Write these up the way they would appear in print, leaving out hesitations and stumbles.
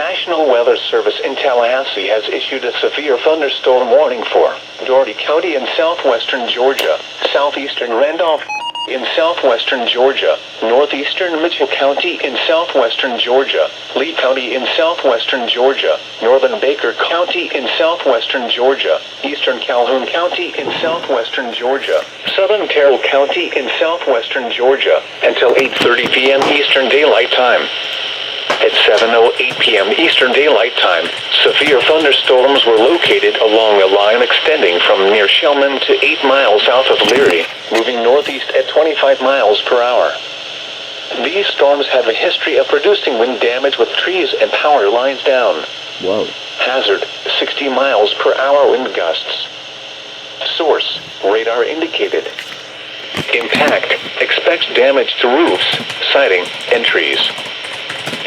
National Weather Service in Tallahassee has issued a severe thunderstorm warning for Dougherty County in southwestern Georgia, southeastern Randolph in southwestern Georgia, northeastern Mitchell County in southwestern Georgia, Lee County in southwestern Georgia, northern Baker County in southwestern Georgia, eastern Calhoun County in southwestern Georgia, southern Carroll County in southwestern Georgia, until 8:30 p.m. Eastern Daylight Time. At 7:08 p.m. Eastern Daylight Time, severe thunderstorms were located along a line extending from near Shellman to 8 miles south of Leary, moving northeast at 25 miles per hour. These storms have a history of producing wind damage with trees and power lines down. Whoa. Hazard, 60 miles per hour wind gusts. Source, radar indicated. Impact, expect damage to roofs, siding, and trees.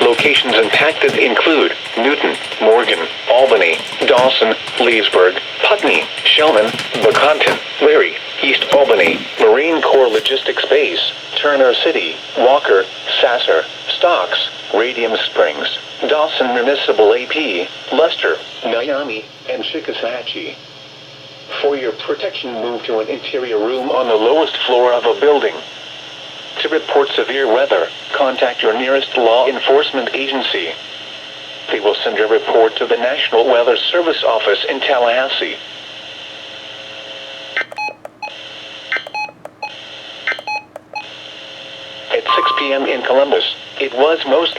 Locations impacted include Newton, Morgan, Albany, Dawson, Leesburg, Putney, Shellman, Buchanton, Leary, East Albany, Marine Corps Logistics Base, Turner City, Walker, Sasser, Stocks, Radium Springs, Dawson Municipal AP, Lester, Miami, and Chickasatchee. For your protection, move to an interior room on the lowest floor of a building. To report severe weather, contact your nearest law enforcement agency. They will send your report to the National Weather Service office in Tallahassee. At 6 p.m. in Columbus, it was most